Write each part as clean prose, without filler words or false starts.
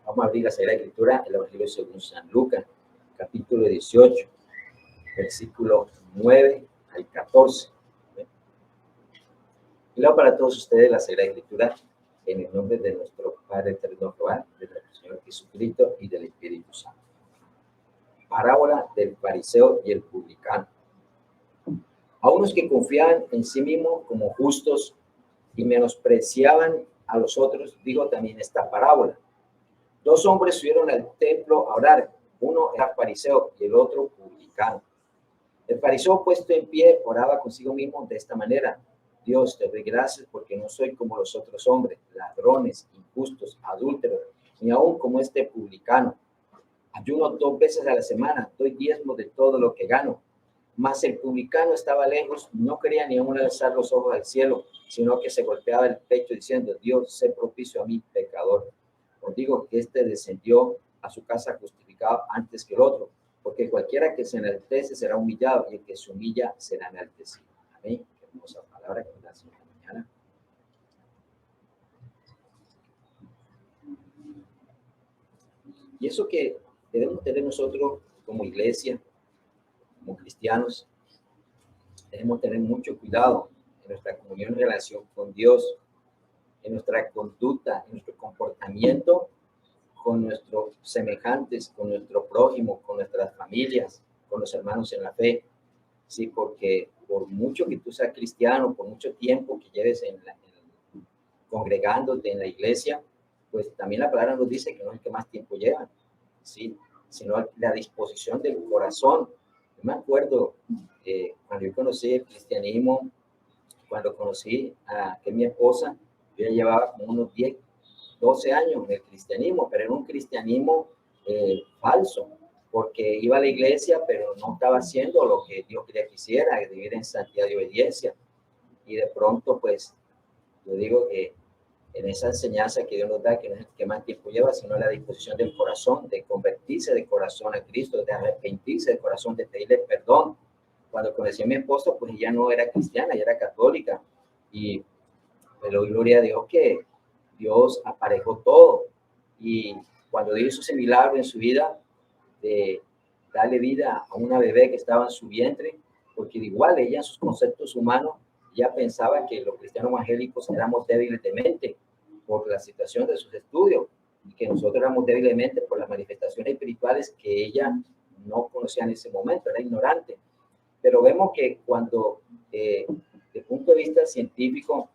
Vamos a abrir la Sagrada Escritura, el Evangelio según San Lucas, capítulo 18, versículo 9 al 14. Y luego para todos ustedes la Sagrada Escritura, en el nombre de nuestro Padre eterno, de nuestro Señor Jesucristo y del Espíritu Santo. Parábola del fariseo y el publicano. A unos que confiaban en sí mismos como justos y menospreciaban a los otros, digo también esta parábola. Dos hombres subieron al templo a orar. Uno era fariseo y el otro publicano. El fariseo, puesto en pie, oraba consigo mismo de esta manera: Dios, te doy gracias porque no soy como los otros hombres, ladrones, injustos, adúlteros, ni aún como este publicano. Ayuno 2 veces a la semana, doy diezmo de todo lo que gano. Mas el publicano estaba lejos, no quería ni aún alzar los ojos al cielo, sino que se golpeaba el pecho diciendo: Dios, sé propicio a mí, pecador. Os digo que este descendió a su casa justificado antes que el otro, porque cualquiera que se enaltece será humillado, y el que se humilla será enaltecido. Amén. Qué hermosa palabra que nos da esta mañana. Y eso que debemos tener nosotros como iglesia, como cristianos, debemos tener mucho cuidado en nuestra comunión en relación con Dios, en nuestra conducta, en nuestro comportamiento con nuestros semejantes, con nuestro prójimo, con nuestras familias, con los hermanos en la fe. Sí, porque por mucho que tú seas cristiano, por mucho tiempo que lleves congregándote en la iglesia, pues también la palabra nos dice que no es el que más tiempo lleva, sí, sino la disposición del corazón. Yo me acuerdo cuando yo conocí el cristianismo, cuando conocí a mi esposa, yo ya llevaba como unos 12 años en el cristianismo, pero era un cristianismo falso, porque iba a la iglesia, pero no estaba haciendo lo que Dios quería que hiciera, vivir en santidad y obediencia. Y de pronto, pues, yo digo que en esa enseñanza que Dios nos da, que no es el que más tiempo lleva, sino la disposición del corazón, de convertirse de corazón a Cristo, de arrepentirse de corazón, de pedirle perdón. Cuando conocí a mi esposa, pues ella no era cristiana, ella era católica. Y pero gloria a Dios que Dios aparejó todo. Y cuando Dios hizo ese milagro en su vida, de darle vida a una bebé que estaba en su vientre, porque igual ella en sus conceptos humanos ya pensaba que los cristianos evangélicos éramos débiles de mente por la situación de sus estudios, y que nosotros éramos débiles de mente por las manifestaciones espirituales que ella no conocía en ese momento, era ignorante. Pero vemos que cuando, desde el punto de vista científico,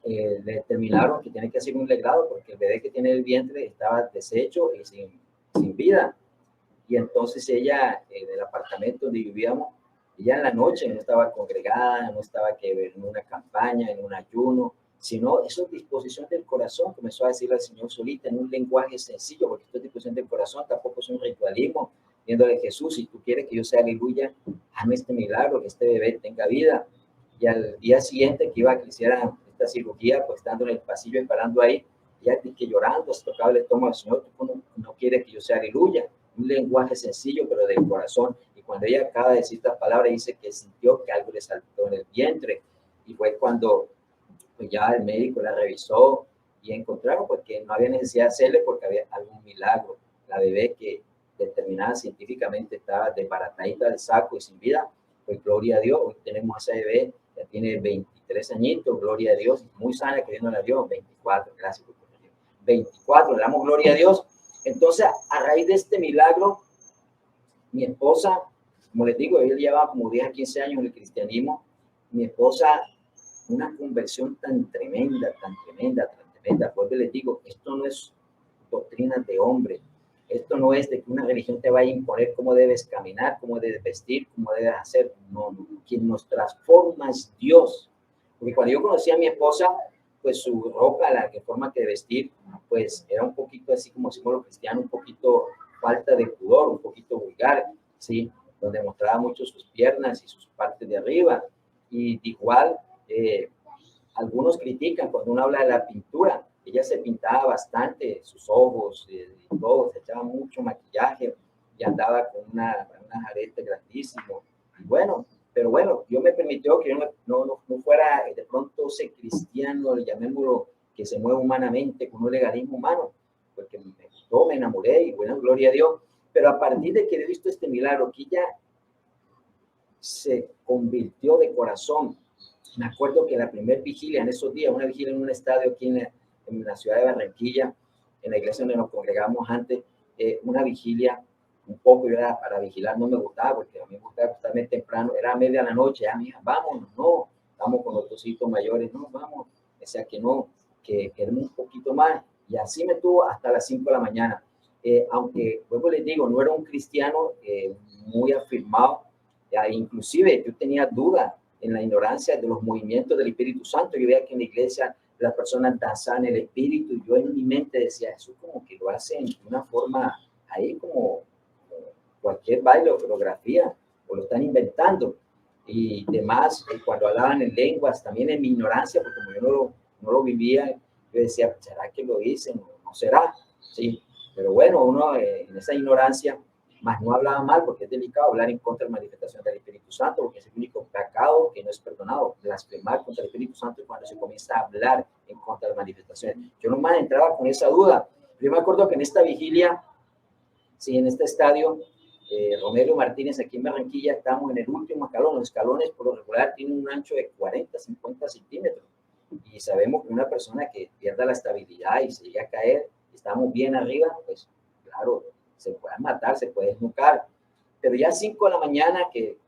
determinaron que tiene que hacer un legrado porque el bebé que tiene el vientre estaba deshecho y sin vida. Y entonces ella, en el apartamento donde vivíamos, ella en la noche no estaba congregada, no estaba que en una campaña, en un ayuno, sino eso es disposición del corazón, comenzó a decirle al Señor solita en un lenguaje sencillo, porque esto es disposición del corazón, tampoco es un ritualismo, viéndole: Jesús, si tú quieres que yo sea aleluya, hazme este milagro, que este bebé tenga vida. Y al día siguiente que iba a que le hicieran esta cirugía, pues estando en el pasillo esperando ahí, ella que llorando, se tocaba el estómago: Señor, tú no quieres que yo sea aleluya. Un lenguaje sencillo, pero del corazón. Y cuando ella acaba de decir estas palabras, dice que sintió que algo le saltó en el vientre. Y fue cuando pues ya el médico la revisó y encontraron pues que no había necesidad de hacerle porque había algún milagro. La bebé, que determinada científicamente estaba desbaratadita del saco y sin vida, pues gloria a Dios, hoy tenemos a esa bebé, ya tiene 23 añitos, gloria a Dios, muy sana, que Dios nos la dio, 24, gracias por 24, le damos gloria a Dios. Entonces, a raíz de este milagro, mi esposa, como les digo, ella lleva como 10 a 15 años en el cristianismo. Mi esposa, una conversión tan tremenda, tan tremenda, tan tremenda. Porque les digo, esto no es doctrina de hombre. Esto no es de que una religión te vaya a imponer cómo debes caminar, cómo debes vestir, cómo debes hacer. No, quien nos transforma es Dios. Porque cuando yo conocí a mi esposa, pues su ropa, la forma de vestir, pues era un poquito así como decimos los cristianos, un poquito falta de pudor, un poquito vulgar, ¿sí? Donde mostraba mucho sus piernas y sus partes de arriba. Y igual, algunos critican cuando uno habla de la pintura. Ella se pintaba bastante, sus ojos y todo, se echaba mucho maquillaje y andaba con una arete grandísimo. Y bueno, pero bueno, Dios me permitió que yo no fuera de pronto ese cristiano, llamémoslo, que se mueve humanamente con un legalismo humano, porque me gustó, me enamoré y bueno, gloria a Dios. Pero a partir de que he visto este milagro, que ella se convirtió de corazón. Me acuerdo que la primera vigilia en esos días, una vigilia en un estadio aquí en la ciudad de Barranquilla, en la iglesia donde nos congregamos antes, una vigilia, un poco yo era para vigilar, no me gustaba, porque a mí me gustaba acostarme temprano, era a media de la noche, ya mija, vámonos, no, vamos con los dos hijos mayores, no, vamos, o sea que no, que queremos un poquito más, y así me tuvo hasta las 5 de la mañana. Aunque, luego les digo, no era un cristiano muy afirmado, inclusive yo tenía dudas en la ignorancia de los movimientos del Espíritu Santo. Yo veía que en la iglesia las personas danzaban el Espíritu y yo en mi mente decía, eso como que lo hacen de una forma ahí como cualquier baile o coreografía, o lo están inventando. Y demás, cuando hablaban en lenguas, también en mi ignorancia, porque como yo no lo vivía, yo decía, ¿será que lo dicen? ¿No será? Sí, pero bueno, uno en esa ignorancia, más no hablaba mal, porque es delicado hablar en contra de la manifestación del Espíritu Santo, porque es el único pecado que no es perdonado. Blasfemar contra el Espíritu Santo cuando se comienza a hablar en contra de la manifestación. Yo nomás entraba con esa duda. Yo me acuerdo que en esta vigilia, sí, en este estadio, Romero Martínez, aquí en Barranquilla, estamos en el último escalón. Los escalones por lo regular tienen un ancho de 40, 50 centímetros. Y sabemos que una persona que pierda la estabilidad y se llega a caer, estamos bien arriba, pues claro, se puede matar, se puede desnucar. Pero ya 5 de la mañana que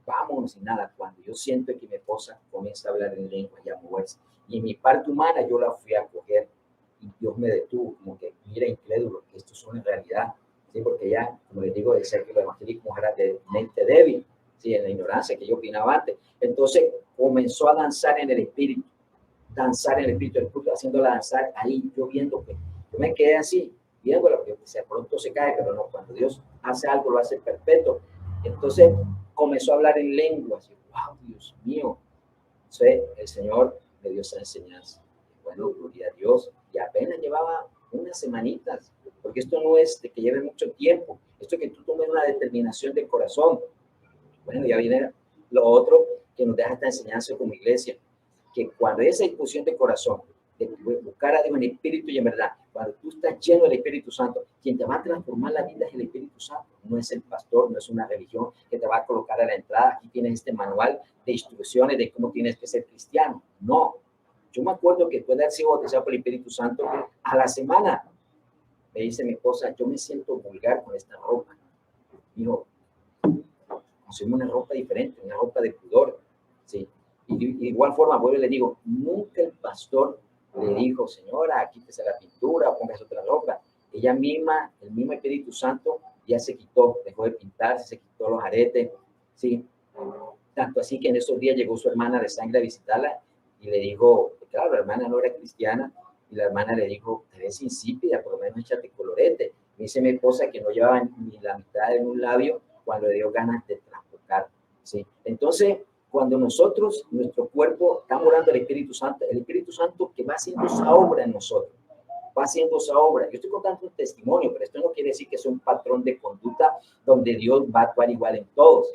vámonos y nada, cuando yo siento que mi esposa comienza a hablar en lengua y a moverse, y en mi parte humana yo la fui a coger y Dios me detuvo, como que mira incrédulo, que esto es una realidad, ¿sí? Porque ya, como les digo, decía que los evangélicos eran de mente débil, ¿sí? En la ignorancia que yo opinaba antes. Entonces comenzó a danzar en el espíritu, haciéndola danzar ahí, yo viendo que yo me quedé así, viéndola, porque de pronto se cae, pero no, cuando Dios hace algo, lo hace perfecto. Entonces comenzó a hablar en lenguas, y wow, Dios mío, entonces el Señor me dio esa enseñanza. Bueno, gloria a Dios, y apenas llevaba unas semanitas, porque esto no es de que lleve mucho tiempo, esto es que tú tomes una determinación de corazón. Bueno, ya viene lo otro que nos deja esta enseñanza como iglesia, que cuando hay esa disposición de corazón, de buscar a Dios en espíritu y en verdad, cuando tú estás lleno del Espíritu Santo, quien te va a transformar la vida es el Espíritu Santo, no es el pastor, no es una religión que te va a colocar a la entrada, aquí tienes este manual de instrucciones de cómo tienes que ser cristiano, no. Yo me acuerdo que después de haber sido bautizado por el Espíritu Santo, a la semana me dice mi esposa, yo me siento vulgar con esta ropa. Dijo, consumimos una ropa diferente, una ropa de pudor, ¿sí? Y de igual forma, vuelvo y le digo, nunca el pastor le dijo, señora, quítese la pintura o póngase otra ropa. Ella misma, el mismo Espíritu Santo, ya se quitó, dejó de pintarse, se quitó los aretes, ¿sí? Tanto así que en esos días llegó su hermana de sangre a visitarla y le dijo, claro, la hermana no era cristiana, y la hermana le dijo, te ves insípida, por lo menos échate colorete. Me dice mi esposa que no llevaba ni la mitad de un labio cuando le dio ganas de trastocar, ¿sí? Entonces, cuando nosotros, nuestro cuerpo, estamos orando al Espíritu Santo que va haciendo esa obra en nosotros, va haciendo esa obra. Yo estoy contando un testimonio, pero esto no quiere decir que sea un patrón de conducta donde Dios va a actuar igual en todos,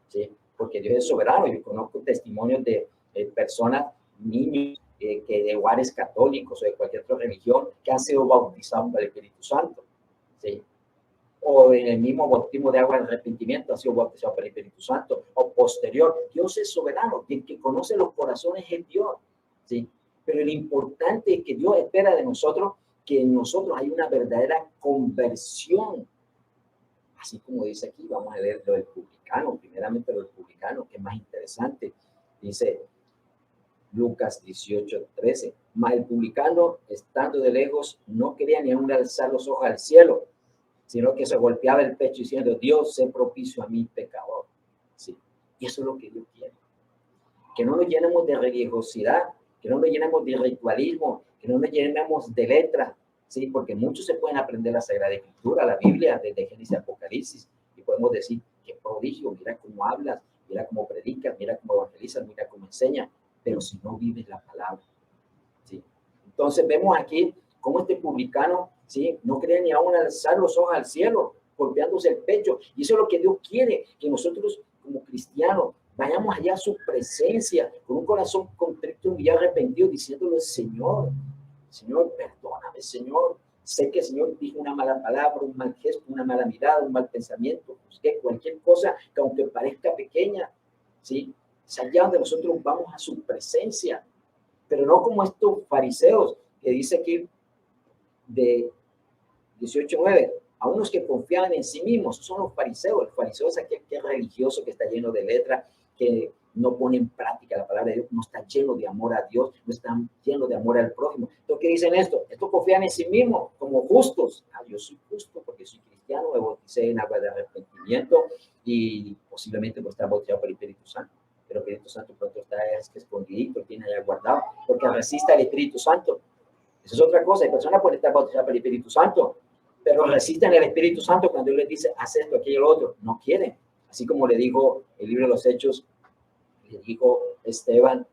¿sí? Porque Dios es soberano. Yo conozco testimonios de personas, niños, que de hogares católicos o de cualquier otra religión que han sido bautizados por el Espíritu Santo, ¿sí? O en el mismo bautismo de agua de arrepentimiento ha sido bautizado por el Espíritu Santo, o posterior. Dios es soberano, quien que conoce los corazones es Dios, ¿sí? Pero lo importante es que Dios espera de nosotros que en nosotros hay una verdadera conversión. Así como dice aquí, vamos a leer lo del publicano, primeramente lo del publicano, que es más interesante. Dice Lucas 18:13, mas el publicano, estando de lejos, no quería ni aún alzar los ojos al cielo, sino que se golpeaba el pecho diciendo, Dios, sé propicio a mí, pecador. Sí, y eso es lo que Dios quiere. Que no nos llenemos de religiosidad, que no nos llenemos de ritualismo, que no nos llenemos de letras, ¿sí? Porque muchos se pueden aprender la Sagrada Escritura, la Biblia, desde Génesis a Apocalipsis, y podemos decir, qué prodigio, mira cómo hablas, mira cómo predicas, mira cómo evangelizas, mira cómo enseñas, pero si no vives la palabra, ¿sí? Entonces vemos aquí cómo este publicano, ¿sí? No quería ni aún alzar los ojos al cielo, golpeándose el pecho, y eso es lo que Dios quiere, que nosotros como cristianos vayamos allá a su presencia con un corazón contrito y arrepentido, diciéndole, Señor, Señor, perdóname, Señor, sé que el Señor dijo una mala palabra, un mal gesto, una mala mirada, un mal pensamiento, juzgué cualquier cosa que aunque parezca pequeña, ¿sí? Es allá donde nosotros vamos a su presencia, pero no como estos fariseos que dice aquí de 18:9, a unos que confiaban en sí mismos, son los fariseos. El fariseo es aquel que es religioso, que está lleno de letras, que no pone en práctica la palabra de Dios, no está lleno de amor a Dios, no está lleno de amor al prójimo. Entonces, ¿qué dicen esto? Estos confían en sí mismos como justos. Yo soy justo porque soy cristiano, me bauticé en agua de arrepentimiento y posiblemente voy a estar bautizado por el Espíritu Santo. Pero el Espíritu Santo pronto está escondidito, tiene allá guardado, porque resiste al Espíritu Santo. Esa es otra cosa. Hay personas pueden estar bautizadas por el Espíritu Santo, pero resisten el Espíritu Santo cuando Él les dice, haz esto, aquello, lo otro. No quieren. Así como le dijo el libro de los Hechos, le dijo Esteban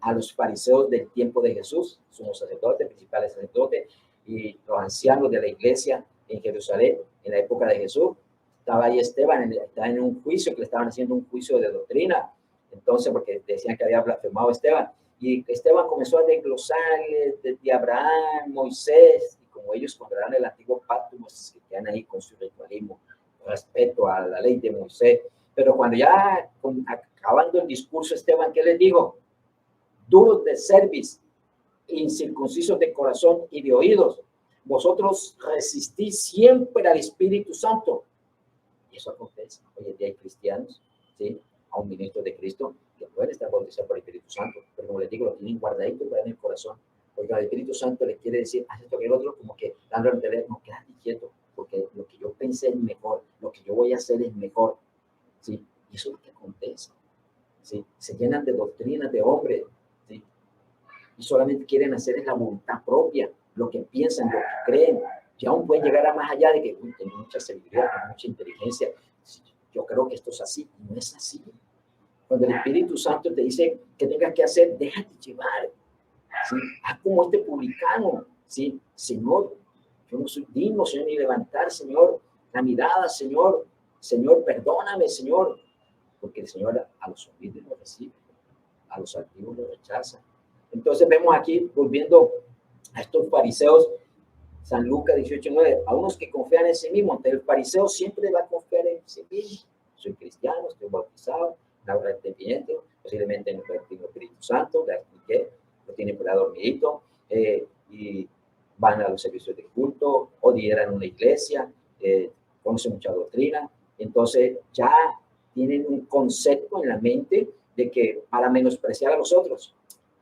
a los fariseos del tiempo de Jesús, sumos sacerdotes, principales sacerdotes y los ancianos de la iglesia en Jerusalén, en la época de Jesús. Estaba ahí Esteban, estaba en un juicio, que le estaban haciendo un juicio de doctrina. Entonces, porque decían que había blasfemado Esteban. Y Esteban comenzó a desglosarles desde Abraham, Moisés, y como ellos consideraban el antiguo pacto, pues que quedan ahí con su ritualismo, respeto a la ley de Moisés. Pero cuando ya acabando el discurso, Esteban, ¿qué les dijo? Duros de cerviz, incircuncisos de corazón y de oídos, vosotros resistís siempre al Espíritu Santo. Y eso acontece. Hoy en día hay cristianos, ¿sí? A un ministro de Cristo que pueden estar bautizados por el Espíritu Santo, pero como les digo, lo tienen guardadito en el corazón, porque el Espíritu Santo les quiere decir, haz esto que el otro, como que dándole a entender, no, quédate quieto, porque lo que yo pensé es mejor, lo que yo voy a hacer es mejor, ¿sí? Y eso es lo que acontece, ¿sí? Se llenan de doctrinas de hombres, ¿sí? Y solamente quieren hacer es la voluntad propia, lo que piensan, lo que creen, y aún pueden llegar a más allá de que tengo mucha sabiduría, mucha inteligencia. Yo creo que esto es así, no es así. Cuando el Espíritu Santo te dice que tengas que hacer, déjate llevar, ¿sí? Haz como este publicano, ¿sí? Señor, yo no soy digno, Señor, ni levantar, Señor, la mirada, Señor, Señor, perdóname, Señor, porque el Señor a los humildes lo recibe, a los altivos lo rechaza. Entonces vemos aquí, volviendo a estos fariseos, San Lucas 18:9, a unos que confían en sí mismos. Entonces el fariseo siempre va a confiar en sí mismo. Soy cristiano, estoy bautizado, hago arrepentimiento, posiblemente no tengo el Espíritu Santo, le expliqué, lo tienen por ahí dormidito, y van a los servicios de culto, o lideran una iglesia, conocen mucha doctrina. Entonces ya tienen un concepto en la mente de que para menospreciar a los otros,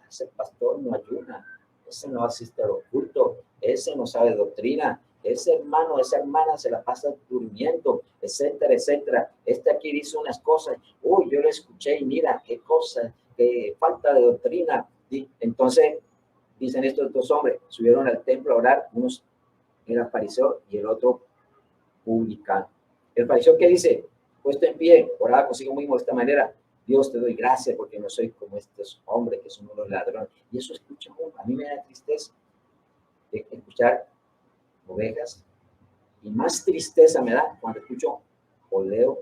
ese pastor no ayuna, ese no asiste a los cultos, ese no sabe doctrina, ese hermano, esa hermana se la pasa durmiendo, etcétera, etcétera. Este aquí dice unas cosas, uy, yo lo escuché y mira qué cosa, qué falta de doctrina. ¿Sí? Entonces, dicen estos dos hombres, subieron al templo a orar, unos era fariseo y el otro publicano. El fariseo, ¿qué dice? Puesto en pie, oraba consigo mismo de esta manera, Dios, te doy gracias porque no soy como estos hombres que son unos ladrones. Y eso escucha uno. A mí me da tristeza de escuchar ovejas, y más tristeza me da cuando escucho o leo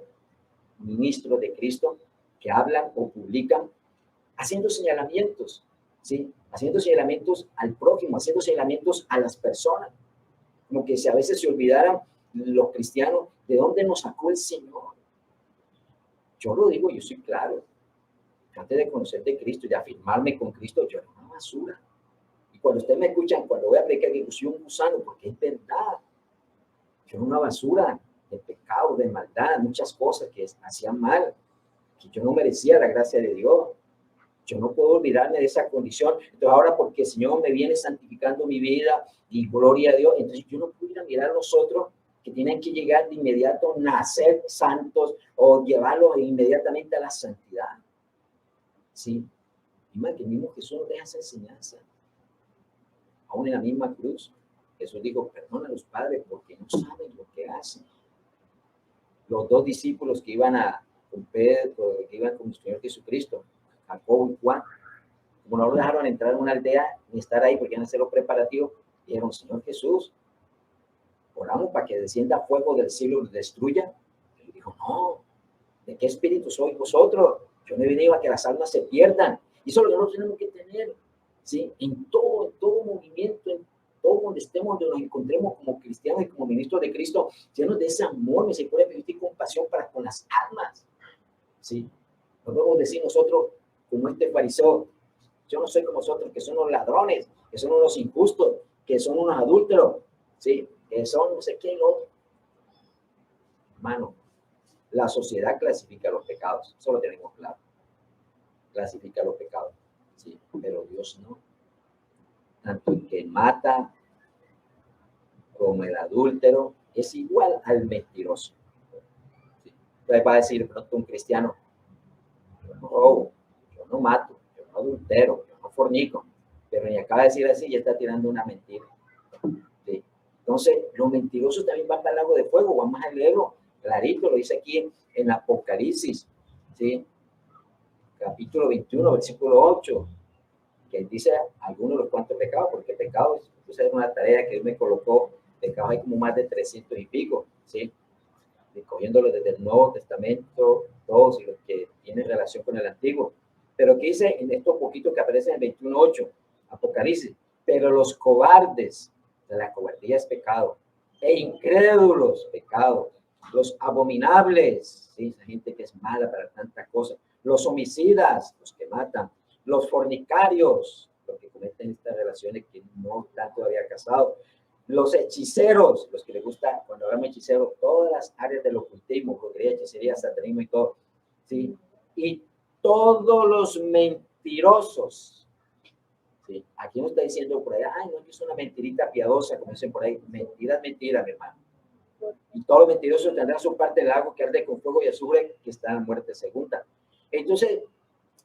ministros de Cristo que hablan o publican haciendo señalamientos, ¿sí? Haciendo señalamientos al prójimo, haciendo señalamientos a las personas, como que si a veces se olvidaran los cristianos de dónde nos sacó el Señor. Yo lo digo, yo soy claro, antes de conocer de Cristo y de afirmarme con Cristo, yo era una basura. Y cuando ustedes me escuchan, cuando voy a predicar que yo soy un gusano, porque es verdad, yo era una basura de pecado, de maldad, muchas cosas que hacían mal, que yo no merecía la gracia de Dios. Yo no puedo olvidarme de esa condición. Entonces ahora porque el Señor me viene santificando mi vida y gloria a Dios, entonces yo no puedo ir a mirar a los otros que tienen que llegar de inmediato, nacer santos o llevarlos inmediatamente a la santidad. Sí, y más que mismo Jesús nos deja esa enseñanza. Aún en la misma cruz, Jesús dijo, perdona a los padres porque no saben lo que hacen. Los dos discípulos que iban con Pedro, que iban con el Señor Jesucristo, Jacobo y Juan, como no lo dejaron entrar en una aldea ni estar ahí porque iban a hacer los preparativos, dijeron, Señor Jesús, oramos para que descienda fuego del cielo y los destruya. Y dijo, no, ¿de qué espíritu sois vosotros? Yo no he venido a que las almas se pierdan. Y eso es lo que nosotros tenemos que tener, ¿sí? En todo movimiento, en todo donde estemos busquemos, donde nos encontremos como cristianos y como ministros de Cristo, llenos de ese amor, misericordia y compasión para con las almas. ¿Sí? No podemos decir nosotros, como este fariseo, yo no soy como vosotros, que son unos ladrones, que son unos injustos, que son unos adúlteros, ¿sí? Que son no sé qué, otro. Hermano, la sociedad clasifica los pecados, eso lo tenemos claro. Clasifica los pecados, ¿sí? Pero Dios no. Tanto el que mata como el adúltero es igual al mentiroso. ¿Sí? Entonces va a decir pronto un cristiano, yo no robo, yo no mato, yo no adultero, yo no fornico, pero ni acaba de decir así, ya está tirando una mentira. ¿Sí? Entonces, los mentirosos también van para el lago de fuego, vamos a leerlo clarito, lo dice aquí en Apocalipsis, ¿sí? Capítulo 21, versículo 8, que dice algunos de los cuantos pecados, porque pecados, es una tarea que Él me colocó, pecados hay como más de 300 y pico, ¿sí? Cogiéndolos desde el Nuevo Testamento, todos y los que tienen relación con el Antiguo. Pero ¿qué dice en estos poquitos que aparecen en 21.8, Apocalipsis? Pero los cobardes, de la cobardía es pecado, e incrédulos, pecado, los abominables, ¿sí? Esa gente que es mala para tantas cosas, los homicidas, los que matan, los fornicarios, los que cometen estas relaciones que no están todavía casados, los hechiceros, los que les gusta, cuando hablamos de hechiceros, todas las áreas del ocultismo, brujería, hechicería, satanismo y todo, ¿sí? Y todos los mentirosos, ¿sí? Aquí no está diciendo por ahí, ay, no, es una mentirita piadosa, como dicen por ahí, mentira, mentira, mi hermano. Y todos los mentirosos tendrán su parte del lago que arde con fuego y azufre, que está en la muerte segunda. Entonces,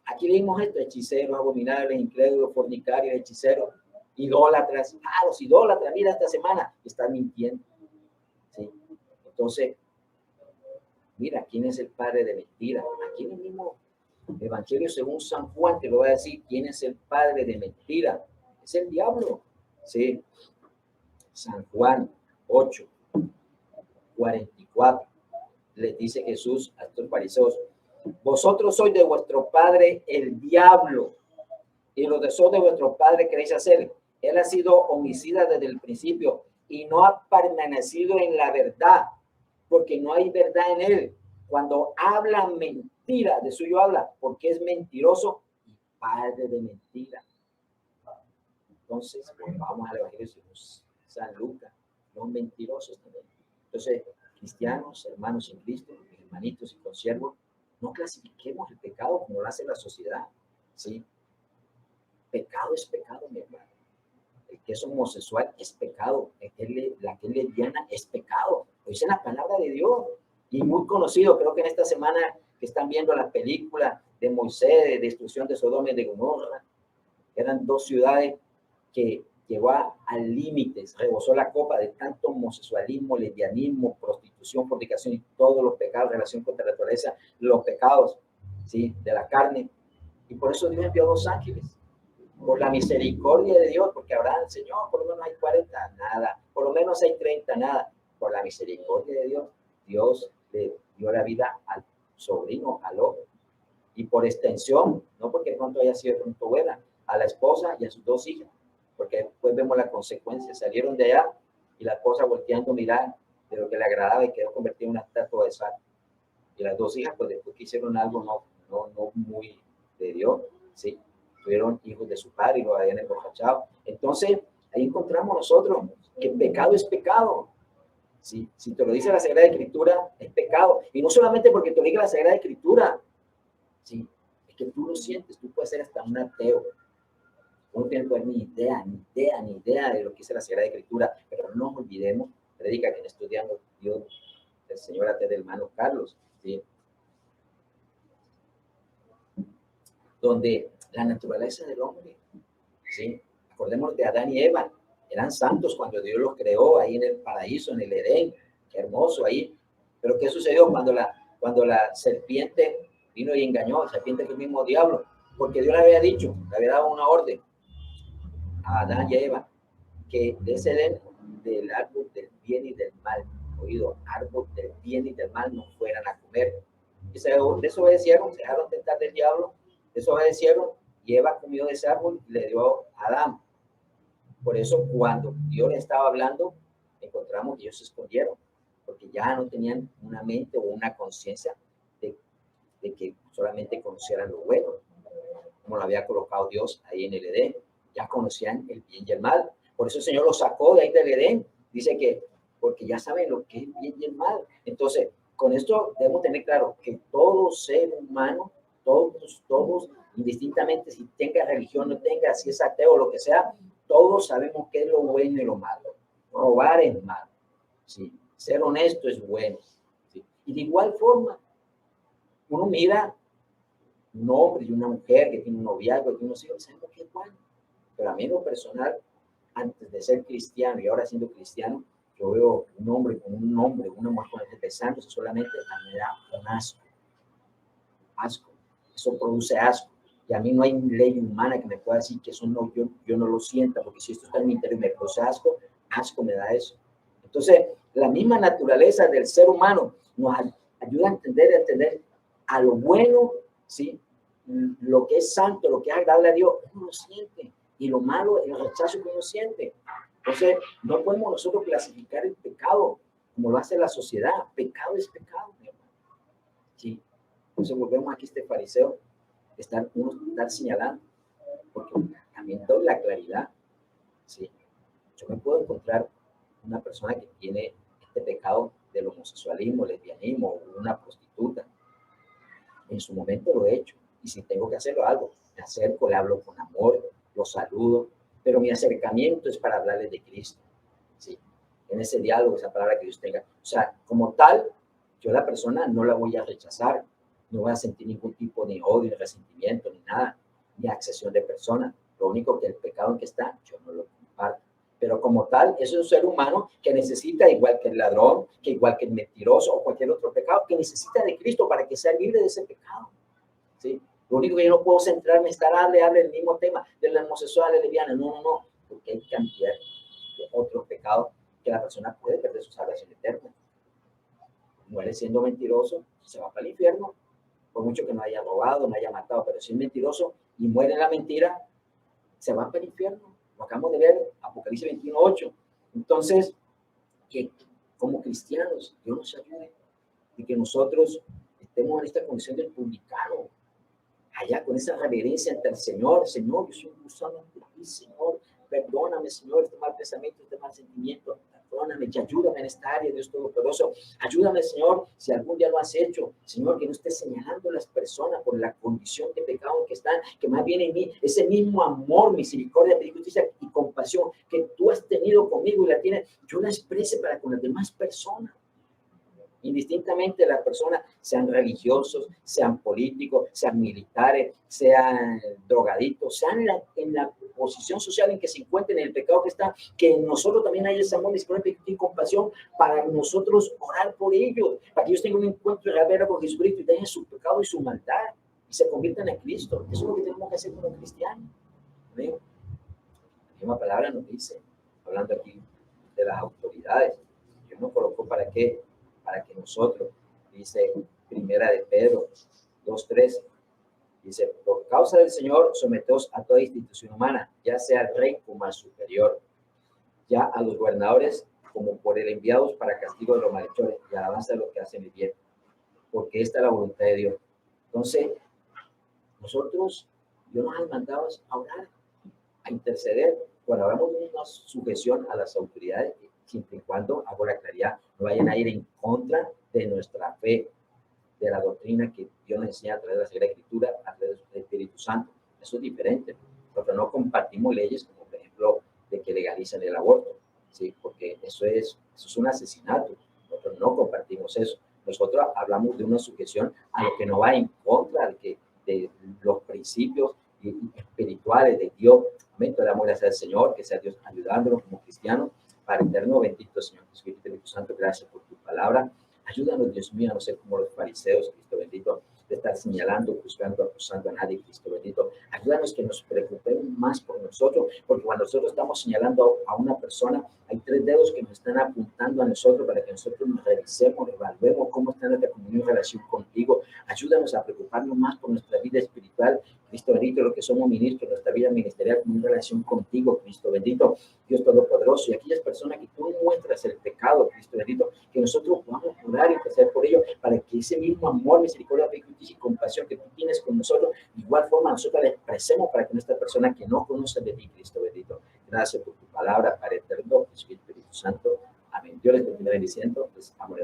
aquí leímos esto, hechiceros, abominables, incrédulos, fornicarios, hechiceros, idólatras. Ah, los idólatras, mira, esta semana están mintiendo. ¿Sí? Entonces, mira, ¿quién es el padre de mentira? Aquí en el mismo Evangelio según San Juan te lo va a decir, ¿quién es el padre de mentira? Es el diablo. Sí. San Juan 8, 44. Les dice Jesús a estos fariseos, vosotros sois de vuestro padre el diablo, y los deseos de vuestro padre queréis hacer. Él ha sido homicida desde el principio y no ha permanecido en la verdad, porque no hay verdad en él. Cuando habla mentira, de suyo habla, porque es mentiroso y padre de mentira. Entonces, vamos al Evangelio de San Lucas, los mentirosos también. Entonces, cristianos, hermanos en Cristo, hermanitos y consiervos, no clasifiquemos el pecado como lo hace la sociedad, ¿sí? Pecado es pecado, mi hermano. El que es homosexual es pecado. La que es lesbiana es pecado. Lo dice la palabra de Dios. Y muy conocido, creo que en esta semana que están viendo la película de Moisés, de destrucción de Sodoma y de Gomorra, eran dos ciudades que llegó al límite, rebosó la copa de tanto homosexualismo, lesbianismo, prostitución, fornicación y todos los pecados, relación contra la naturaleza, los pecados, ¿sí? De la carne. Y por eso Dios envió 2 ángeles. Por la misericordia de Dios, porque Abraham, Señor, por lo menos hay 40, nada, por lo menos hay 30, nada. Por la misericordia de Dios, Dios le dio la vida al sobrino, al otro. Y por extensión, no porque pronto haya sido pronto buena, a la esposa y a sus 2 hijas, porque después vemos la consecuencia. Salieron de allá y la esposa volteando a mirar de lo que le agradaba y quedó convertida en una estatua de sal. Y las 2 hijas, pues después que hicieron algo no muy de Dios, ¿sí? Tuvieron hijos de su padre y lo habían emborrachado. Entonces, ahí encontramos nosotros que pecado es pecado. ¿Sí? Si te lo dice la Sagrada Escritura, es pecado. Y no solamente porque te lo diga la Sagrada Escritura, ¿sí? Es que tú lo sientes, tú puedes ser hasta un ateo. Tú no tienes ni idea de lo que dice la Sagrada Escritura. Pero no nos olvidemos, predica que estudiando Dios, el Señor ante del hermano Carlos, ¿sí? Donde la naturaleza del hombre, ¿sí? Acordémonos de Adán y Eva, eran santos cuando Dios los creó ahí en el paraíso, en el Edén, qué hermoso ahí. Pero ¿qué sucedió cuando la serpiente vino y engañó? La serpiente fue el mismo diablo, porque Dios le había dicho, le había dado una orden a Adán y a Eva, que de ese Edén, del árbol del bien y del mal, oído, árbol del bien y del mal no fueran a comer. Y se desobedecieron, se dejaron tentar del diablo, desobedecieron, y Eva comió de ese árbol y le dio a Adán. Por eso cuando Dios les estaba hablando, encontramos que ellos se escondieron, porque ya no tenían una mente o una conciencia de que solamente conocieran lo bueno, como lo había colocado Dios ahí en el Edén. Ya conocían el bien y el mal. Por eso el Señor los sacó de ahí del Edén. Dice que, porque ya saben lo que es el bien y el mal. Entonces, con esto debemos tener claro que todo ser humano, todos, indistintamente si tenga religión, no tenga, si es ateo o lo que sea, todos sabemos qué es lo bueno y lo malo. Robar es malo, ¿sí? Ser honesto es bueno, ¿sí? Y de igual forma, uno mira un hombre y una mujer que tiene un noviazgo, que tiene unos hijos, sabemos que es bueno. Pero a mí en lo personal, antes de ser cristiano y ahora siendo cristiano, yo veo un hombre con un hombre, una mujer con el besándose solamente, a mí me da un asco. Asco. Eso produce asco. Y a mí no hay ley humana que me pueda decir que eso no, yo no lo sienta, porque si esto está en mi interior y me produce asco, asco me da eso. Entonces, la misma naturaleza del ser humano nos ayuda a entender a lo bueno, ¿sí? Lo que es santo, lo que es agradable a Dios, uno lo siente. Y lo malo, el rechazo que uno siente. Entonces, no podemos nosotros clasificar el pecado como lo hace la sociedad. Pecado es pecado, mi hermano. ¿Sí? Entonces, volvemos aquí a este fariseo, estar señalando, porque también doy la claridad. ¿Sí? Yo me puedo encontrar una persona que tiene este pecado del homosexualismo, lesbianismo, o una prostituta. En su momento lo he hecho. Y si tengo que hacerlo, algo. Me acerco, le hablo con amor, lo saludo, pero mi acercamiento es para hablarle de Cristo. ¿Sí? En ese diálogo, esa palabra que Dios tenga. O sea, como tal, yo a la persona no la voy a rechazar, no voy a sentir ningún tipo de odio, ni resentimiento, ni nada, ni accesión de persona. Lo único que el pecado en que está, yo no lo comparto. Pero como tal, eso es un ser humano que necesita, igual que el ladrón, que igual que el mentiroso o cualquier otro pecado, que necesita de Cristo para que sea libre de ese pecado. ¿Sí? Lo único que yo no puedo centrarme en estar hable el mismo tema de la homosexual, de lesbiana. No, porque hay cantidad de otros pecados que la persona puede perder su salvación eterna. Muere siendo mentiroso, se va para el infierno, por mucho que no haya robado, no haya matado, pero si es mentiroso y muere en la mentira, se va para el infierno. Lo acabamos de ver, Apocalipsis 21:8. Entonces, que como cristianos, Dios nos ayude y que nosotros estemos en esta condición del publicano, allá con esa reverencia ante el Señor. Señor, yo soy un gusano ante ti, Señor. Perdóname, Señor, este mal pensamiento, este mal sentimiento. Perdóname y ayúdame en esta área, Dios Todopoderoso. Ayúdame, Señor, si algún día lo has hecho. Señor, que no estés señalando a las personas por la condición de pecado en que están, que más bien en mí, ese mismo amor, misericordia, justicia y compasión que tú has tenido conmigo y la tienes, yo la exprese para con las demás personas. Indistintamente las personas sean religiosos, sean políticos, sean militares, sean drogadictos, sean en la posición social en que se encuentren, en el pecado que están, que en nosotros también hay ese amor, misericordia y compasión para nosotros orar por ellos, para que ellos tengan un encuentro verdadero con Jesucristo y dejen su pecado y su maldad y se conviertan en Cristo. Eso es lo que tenemos que hacer como cristianos. ¿Ven? La misma palabra nos dice, hablando aquí de las autoridades, Dios nos colocó para qué, para que nosotros, dice Primera de Pedro 2:3, dice, por causa del Señor, someteos a toda institución humana, ya sea al rey como al superior, ya a los gobernadores como por él enviados para castigo de los malhechores y alabanza de los que hacen el bien, porque esta es la voluntad de Dios. Entonces, nosotros, Dios nos ha mandado a orar, a interceder. Cuando hablamos de una sujeción a las autoridades, siempre y cuando, hago la claridad, no vayan a ir en contra de nuestra fe, de la doctrina que Dios nos enseña a través de la Sagrada Escritura, a través del Espíritu Santo. Eso es diferente, porque no compartimos leyes como, por ejemplo, de que legalizan el aborto, ¿sí? Porque eso es un asesinato. Nosotros no compartimos eso. Nosotros hablamos de una sujeción a lo que no va en contra de los principios espirituales de Dios. Amén. Le damos gracias al Señor, que sea Dios ayudándonos como cristianos. Padre eterno, bendito Señor Espíritu Santo, gracias por tu palabra. Ayúdanos, Dios mío, a no ser como los fariseos, Cristo bendito, de estar señalando, juzgando, acusando a nadie, Cristo bendito. Ayúdanos que nos preocupemos más por nosotros, porque cuando nosotros estamos señalando a una persona, hay 3 dedos que nos están apuntando a nosotros para que nosotros nos revisemos, evaluemos cómo está nuestra comunión y relación contigo. Ayúdanos a preocuparnos más por nuestra vida espiritual, Cristo bendito, lo que somos ministros, nuestra vida ministerial, con una relación contigo, Cristo bendito, Dios Todopoderoso. Y aquellas personas que tú muestras el pecado, Cristo bendito, que nosotros podamos orar y interceder por ellos, para que ese mismo amor, misericordia, fe, justicia y compasión que tú tienes con nosotros, de igual forma nosotros la expresemos para que nuestra persona que no conoce de ti, Cristo bendito. Gracias por tu palabra, Padre eterno, Espíritu Santo. Amén. Dios les bendiga bendiciendo. Les amo.